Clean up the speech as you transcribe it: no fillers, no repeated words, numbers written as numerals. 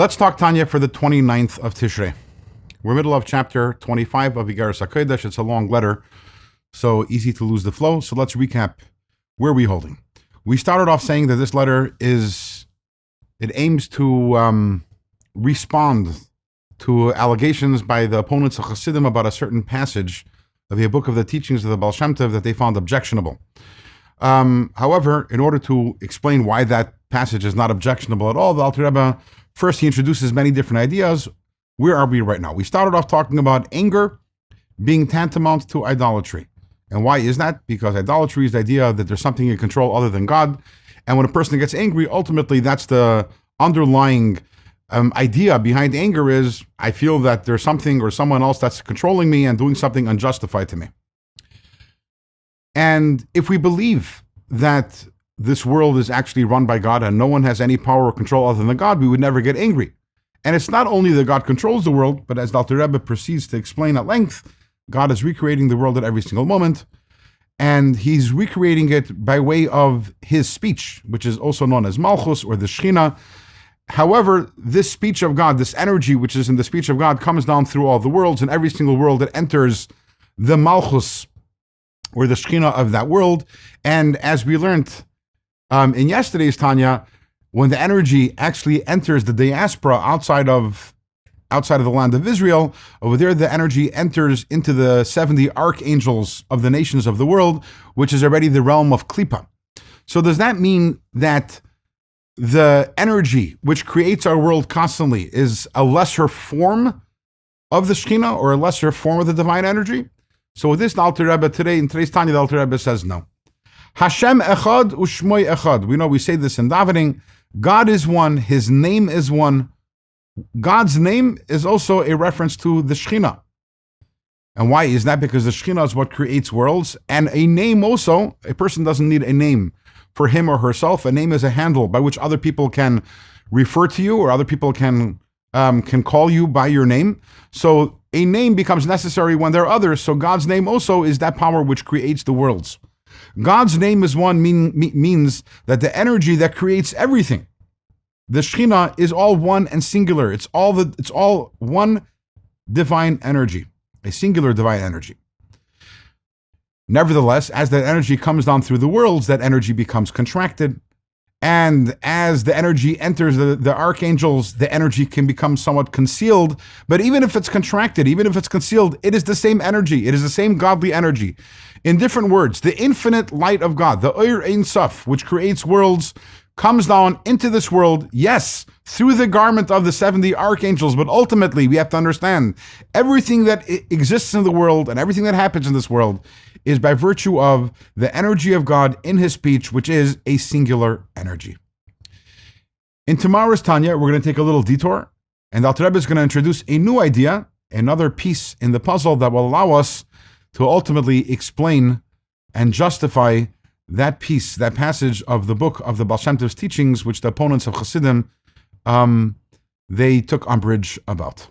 Let's talk Tanya for the 29th of Tishrei. We're middle of chapter 25 of Igeres HaKodesh. It's a long letter, so easy to lose the flow. So let's recap. Where are we holding? We started off saying that this letter aims to respond to allegations by the opponents of Chassidim about a certain passage of the book of the teachings of the Baal Shem Tov that they found objectionable. However, in order to explain why that passage is not objectionable at all, the Alter Rebbe, first he introduces many different ideas. Where are we right now? We started off talking about anger being tantamount to idolatry. And why is that? Because idolatry is the idea that there's something in control other than God. And when a person gets angry, ultimately that's the underlying idea behind anger is, I feel that there's something or someone else that's controlling me and doing something unjustified to me. And if we believe that this world is actually run by God and no one has any power or control other than God, we would never get angry. And it's not only that God controls the world, but as the Alter Rebbe proceeds to explain at length, God is recreating the world at every single moment. And he's recreating it by way of his speech, which is also known as Malchus or the Shechina. However, this speech of God, this energy which is in the speech of God, comes down through all the worlds, and every single world that enters the Malchus or the Shechina of that world. And as we learned in yesterday's Tanya, when the energy actually enters the diaspora outside of the land of Israel, over there the energy enters into the 70 archangels of the nations of the world, which is already the realm of Klippa. So does that mean that the energy which creates our world constantly is a lesser form of the Shekhinah or a lesser form of the divine energy? So with this, the Alter Rebbe today, in today's Tanya, the Alter Rebbe says no. Hashem echad u'shmoi echad. We know we say this in davening. God is one, his name is one. God's name is also a reference to the Shekhinah. And why is that? Because the Shekhinah is what creates worlds. And a name also, a person doesn't need a name for him or herself. A name is a handle by which other people can refer to you or other people can call you by your name. So a name becomes necessary when there are others. So God's name also is that power which creates the worlds. God's name is one means that the energy that creates everything, the Shekhinah, is all one and singular. It's all one divine energy, a singular divine energy. Nevertheless, as that energy comes down through the worlds, that energy becomes contracted. And as the energy enters the archangels, the energy can become somewhat concealed. But even if it's contracted, even if it's concealed, it is the same energy. It is the same godly energy. In different words, the infinite light of God, the Oir Ein Sof, which creates worlds, comes down into this world, yes, through the garment of the 70 archangels, but ultimately we have to understand everything that exists in the world and everything that happens in this world is by virtue of the energy of God in his speech, which is a singular energy. In tomorrow's Tanya, we're going to take a little detour, and Alter Rebbe is going to introduce a new idea, another piece in the puzzle that will allow us to ultimately explain and justify that piece, that passage of the book of the Baal Shem Tov's teachings, which the opponents of Chassidim, they took umbrage about.